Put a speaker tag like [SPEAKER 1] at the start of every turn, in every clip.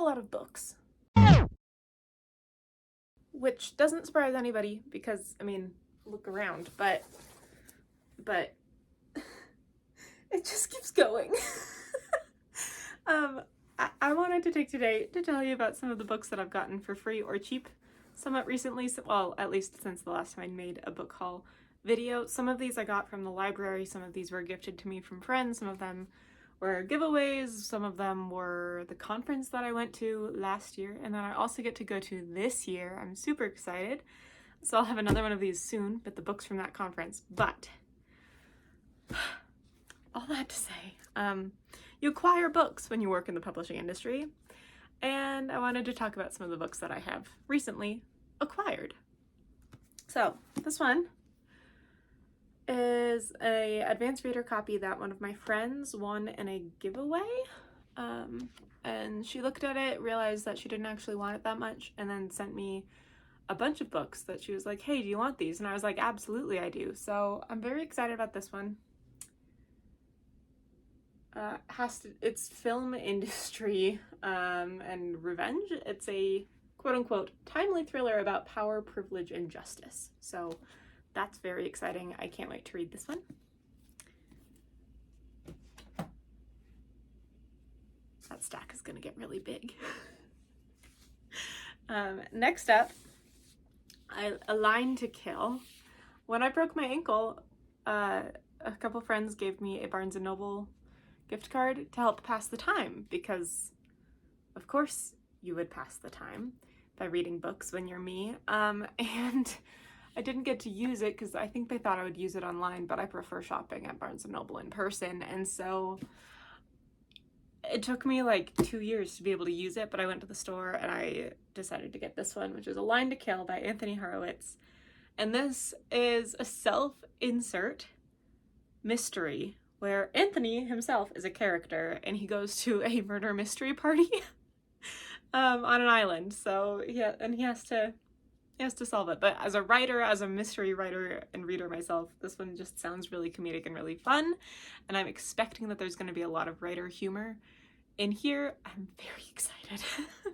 [SPEAKER 1] lot of books. Which doesn't surprise anybody because, I mean, look around, but it just keeps going. I wanted to take today to tell you about some of the books that I've gotten for free or cheap somewhat recently, well, at least since the last time I made a book haul video. Some of these I got from the library, some of these were gifted to me from friends, some of them were giveaways, some of them were the conference that I went to last year, and then I also get to go to this year. I'm super excited. So I'll have another one of these soon with the books from that conference. But all that to say, you acquire books when you work in the publishing industry, and I wanted to talk about some of the books that I have recently acquired. So this one is a advanced reader copy that one of my friends won in a giveaway, and she looked at it, realized that she didn't actually want it that much, and then sent me a bunch of books that she was like, hey, do you want these? And I was like, absolutely I do. So I'm very excited about this one. It's film industry and revenge. It's a quote-unquote timely thriller about power, privilege, and justice. So that's very exciting. I can't wait to read this one. That stack is gonna get really big. Next up, A Line to Kill. When I broke my ankle, a couple friends gave me a Barnes & Noble gift card to help pass the time, because of course you would pass the time by reading books when you're me. And I didn't get to use it because I think they thought I would use it online, but I prefer shopping at Barnes & Noble in person, and so it took me like 2 years to be able to use it, but I went to the store and I decided to get this one, which is A Line to Kill by Anthony Horowitz. And this is a self-insert mystery where Anthony himself is a character and he goes to a murder mystery party on an island. So yeah, and he has to solve it. But as a writer, as a mystery writer and reader myself, this one just sounds really comedic and really fun. And I'm expecting that there's going to be a lot of writer humor in here. I'm very excited.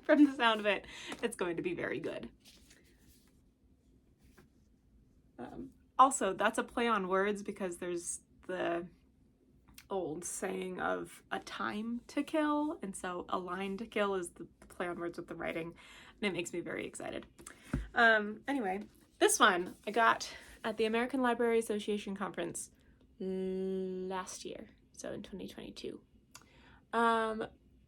[SPEAKER 1] From the sound of it, it's going to be very good. Also, that's a play on words because there's the old saying of a time to kill, and so a line to kill is the play on words with the writing, and it makes me very excited. Anyway, this one I got at the American Library Association conference last year, so in 2022.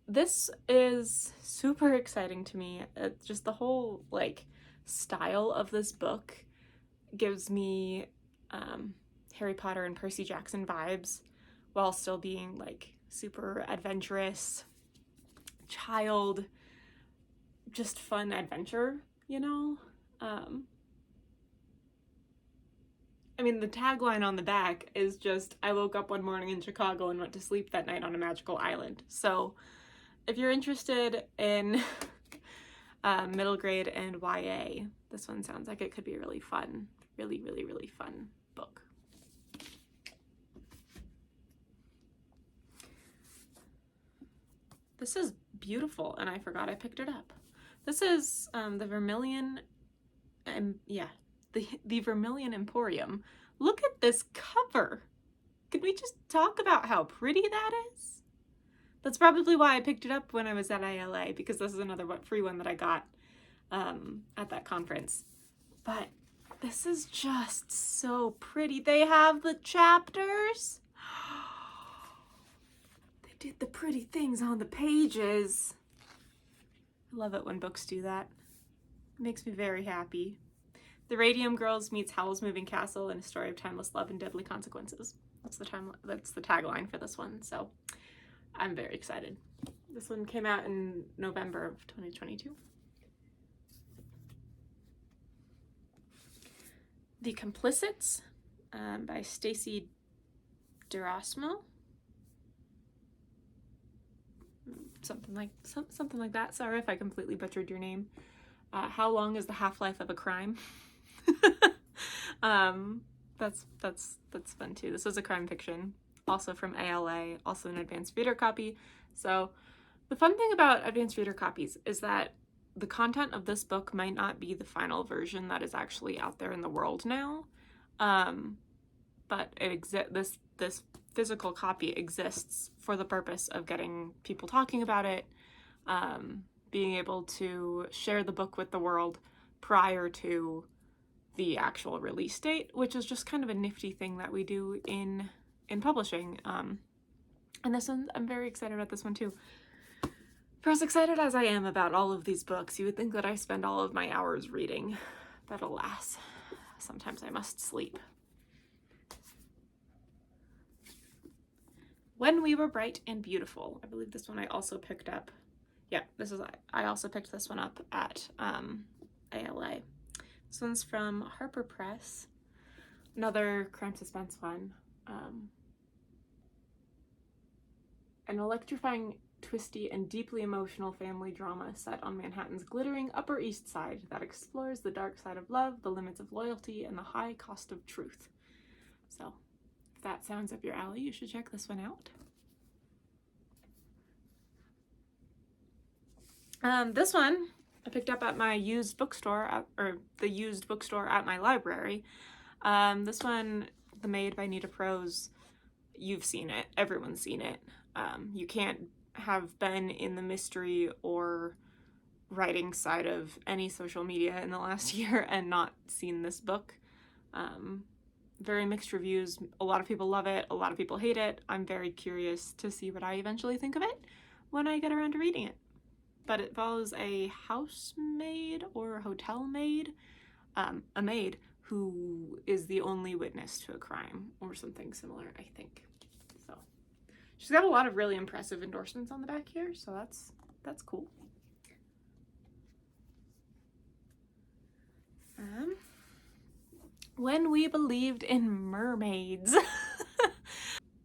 [SPEAKER 1] This is super exciting to me. Just the whole like style of this book gives me Harry Potter and Percy Jackson vibes, while still being like super adventurous, child, just fun adventure, you know? I mean, the tagline on the back is just, I woke up one morning in Chicago and went to sleep that night on a magical island. So if you're interested in middle grade and YA, this one sounds like it could be a really fun, really, really, really fun book. This is beautiful, and I forgot I picked it up. This is the Vermilion, the Vermilion Emporium. Look at this cover. Could we just talk about how pretty that is? That's probably why I picked it up when I was at ILA, because this is another free one that I got at that conference. But this is just so pretty. They have the chapters. Did the pretty things on the pages. I love it when books do that. It makes me very happy. The Radium Girls meets Howl's Moving Castle in a story of timeless love and deadly consequences. That's the tagline for this one, so I'm very excited. This one came out in November of 2022. The Complicits by Stacey Derosmo. Something like that. Sorry if I completely butchered your name. How long is the half-life of a crime? That's fun too. This was a crime fiction, also from ALA, also an advanced reader copy. So The fun thing about advanced reader copies is that the content of this book might not be the final version that is actually out there in the world now, but this physical copy exists for the purpose of getting people talking about it, being able to share the book with the world prior to the actual release date, which is just kind of a nifty thing that we do in publishing. And this one, I'm very excited about this one too. For as excited as I am about all of these books, you would think that I spend all of my hours reading, but alas, sometimes I must sleep. When We Were Bright and Beautiful. I believe this one I also picked up. Yeah, I also picked this one up at ALA. This one's from Harper Press. Another crime suspense one. An electrifying, twisty, and deeply emotional family drama set on Manhattan's glittering Upper East Side that explores the dark side of love, the limits of loyalty, and the high cost of truth. So, if that sounds up your alley, you should check this one out. This one I picked up at my used bookstore, or the used bookstore at my library. This one, The Maid by Nita Prose. You've seen it. Everyone's seen it. You can't have been in the mystery or writing side of any social media in the last year and not seen this book. Very mixed reviews. A lot of people love it. A lot of people hate it. I'm very curious to see what I eventually think of it when I get around to reading it. But it follows a housemaid or hotel maid, a maid who is the only witness to a crime or something similar, I think. So she's got a lot of really impressive endorsements on the back here, so that's cool. When We Believed in Mermaids.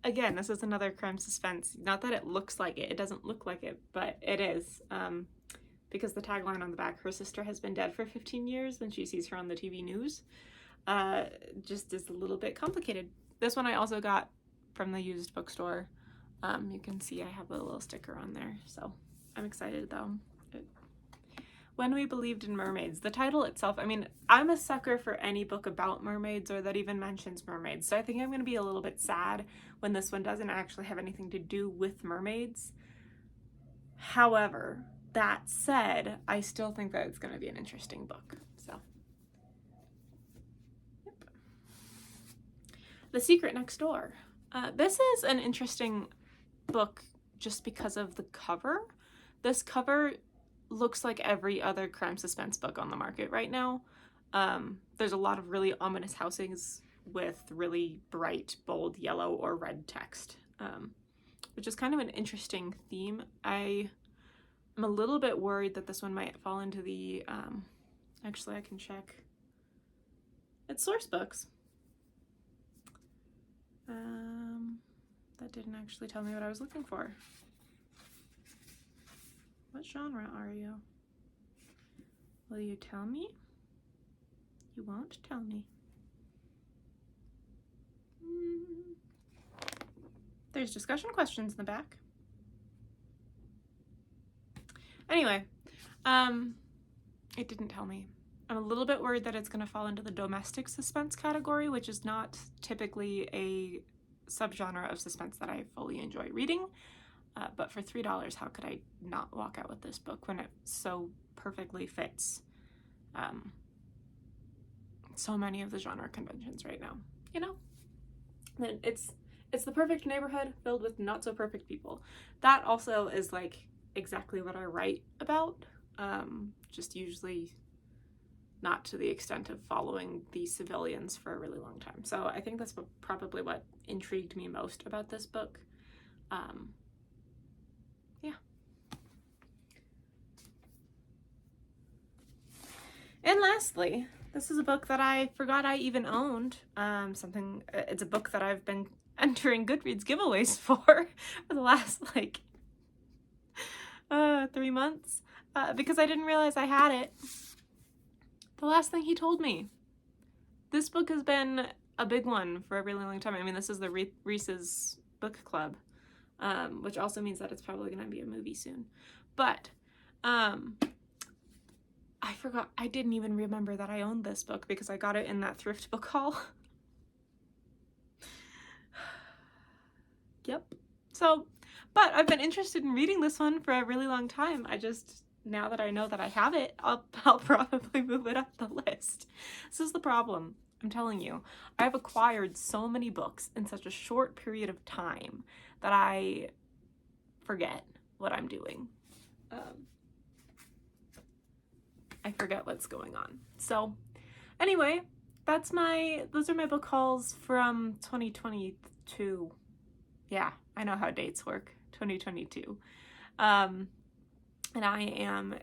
[SPEAKER 1] Again, this is another crime suspense. Not that it looks like it. It doesn't look like it, but it is. Because the tagline on the back, her sister has been dead for 15 years when she sees her on the TV news, just is a little bit complicated. This one I also got from the used bookstore. You can see I have a little sticker on there, so I'm excited though. When We Believed in Mermaids. The title itself, I mean, I'm a sucker for any book about mermaids or that even mentions mermaids, so I think I'm going to be a little bit sad when this one doesn't actually have anything to do with mermaids. However, that said, I still think that it's going to be an interesting book, so. Yep. The Secret Next Door. This is an interesting book just because of the cover. This cover looks like every other crime suspense book on the market right now. There's a lot of really ominous housings with really bright, bold yellow or red text, which is kind of an interesting theme. I'm a little bit worried that this one might fall into the, actually I can check. It's source books. That didn't actually tell me what I was looking for. What genre are you? Will you tell me? You won't tell me. There's discussion questions in the back. Anyway, it didn't tell me. I'm a little bit worried that it's going to fall into the domestic suspense category, which is not typically a subgenre of suspense that I fully enjoy reading. But for $3, how could I not walk out with this book when it so perfectly fits so many of the genre conventions right now, you know? And it's the perfect neighborhood filled with not so perfect people. That also is like exactly what I write about, just usually not to the extent of following the civilians for a really long time. So I think that's probably what intrigued me most about this book. Yeah. And lastly, this is a book that I forgot I even owned. It's a book that I've been entering Goodreads giveaways for the last like 3 months because I didn't realize I had it. The Last Thing He Told Me. This book has been a big one for a really long time. I mean, this is the Reese's book club. which also means that it's probably going to be a movie soon. But I forgot, I didn't even remember that I owned this book because I got it in that thrift book haul. Yep. So, but I've been interested in reading this one for a really long time. I just, now that I know that I have it, I'll probably move it up the list. This is the problem. I'm telling you, I've acquired so many books in such a short period of time that I forget what I'm doing. I forget what's going on. So anyway, those are my book hauls from 2022. Yeah, I know how dates work. 2022. And I am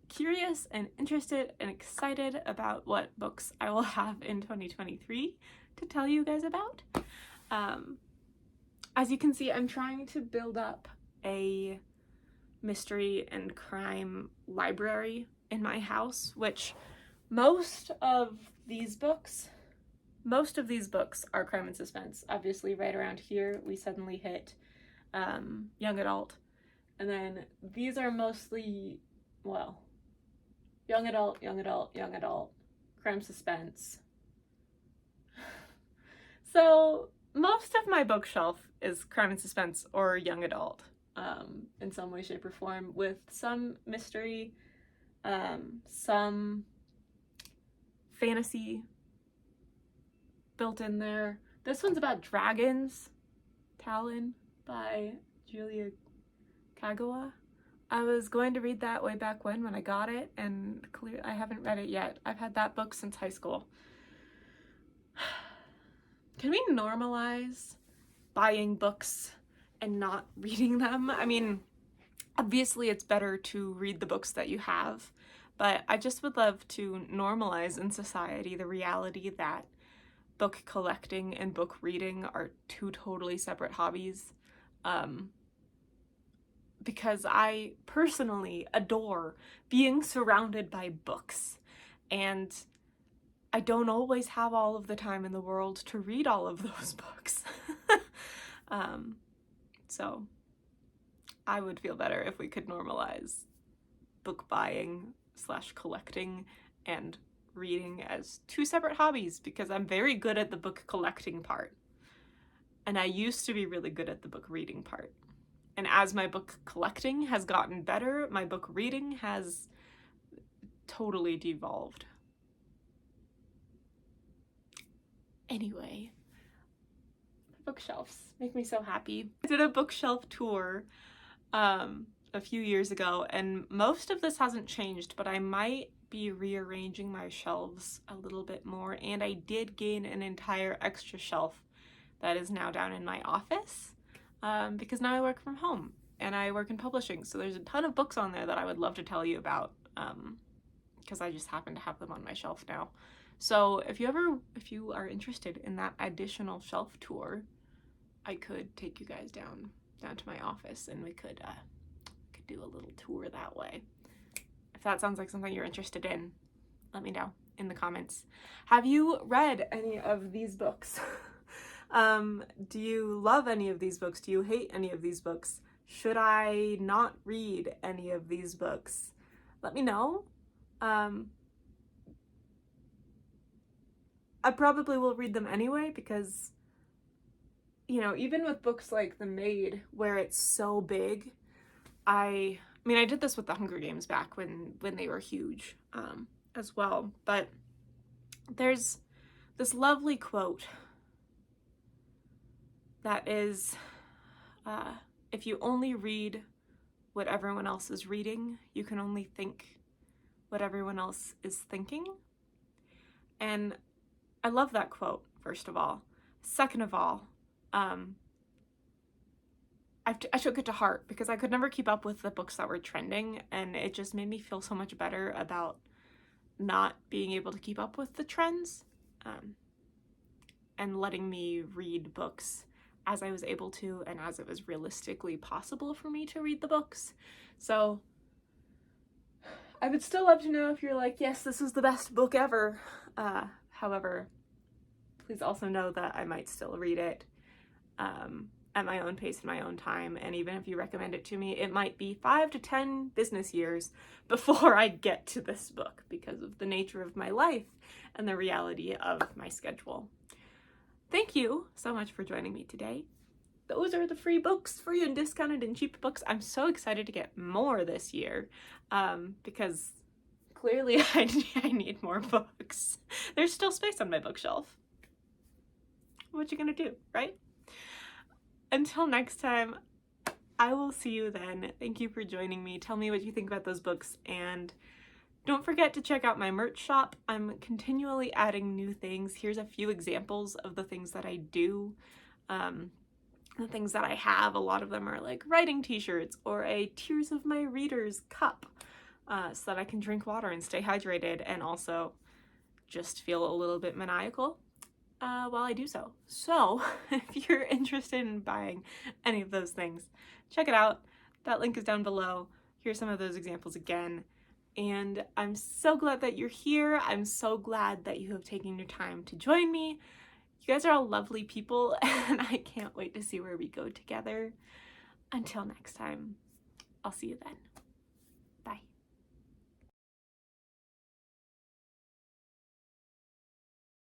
[SPEAKER 1] curious and interested and excited about what books I will have in 2023 to tell you guys about. As you can see, I'm trying to build up a mystery and crime library in my house, which most of these books are crime and suspense. Obviously, right around here, we suddenly hit young adult. And then these are mostly, well, young adult, crime suspense. So most of my bookshelf is crime and suspense or young adult in some way, shape, or form, with some mystery, some fantasy built in there. This one's about dragons, Talon by Julia Kagawa. I was going to read that way back when I got it, and I haven't read it yet. I've had that book since high school. Can we normalize buying books and not reading them? I mean, obviously it's better to read the books that you have, but I just would love to normalize in society the reality that book collecting and book reading are two totally separate hobbies. Because I personally adore being surrounded by books, and I don't always have all of the time in the world to read all of those books. So I would feel better if we could normalize book buying / collecting and reading as two separate hobbies, because I'm very good at the book collecting part, and I used to be really good at the book reading part. And as my book collecting has gotten better, my book reading has totally devolved. Anyway, bookshelves make me so happy. I did a bookshelf tour a few years ago, and most of this hasn't changed, but I might be rearranging my shelves a little bit more, and I did gain an entire extra shelf that is now down in my office. Because now I work from home and I work in publishing, so there's a ton of books on there that I would love to tell you about, because I just happen to have them on my shelf now. So if you are interested in that additional shelf tour, I could take you guys down to my office, and we could do a little tour that way. If that sounds like something you're interested in, let me know in the comments. Have you read any of these books? Do you love any of these books? Do you hate any of these books? Should I not read any of these books? Let me know. I probably will read them anyway, because, you know, even with books like The Maid, where it's so big, I mean, I did this with the Hunger Games back when they were huge, as well, but there's this lovely quote that is, if you only read what everyone else is reading, you can only think what everyone else is thinking. And I love that quote, first of all. Second of all, I took it to heart, because I could never keep up with the books that were trending, and it just made me feel so much better about not being able to keep up with the trends, and letting me read books as I was able to, and as it was realistically possible for me to read the books. So I would still love to know if you're like, yes, this is the best book ever. However, please also know that I might still read it. And at my own pace and my own time. And even if you recommend it to me, it might be 5 to 10 business years before I get to this book because of the nature of my life and the reality of my schedule. Thank you so much for joining me today. Those are the free books, free and discounted and cheap books. I'm so excited to get more this year because clearly I need more books. There's still space on my bookshelf. What you gonna do, right? Until next time, I will see you then. Thank you for joining me. Tell me what you think about those books, and don't forget to check out my merch shop. I'm continually adding new things. Here's a few examples of the things that I do. The things that I have, a lot of them are like writing t-shirts or a Tears of My Readers cup so that I can drink water and stay hydrated and also just feel a little bit maniacal while I do so. So if you're interested in buying any of those things, check it out. That link is down below. Here's some of those examples again. And I'm so glad that you're here. I'm so glad that you have taken your time to join me. You guys are all lovely people, and I can't wait to see where we go together. Until next time, I'll see you then.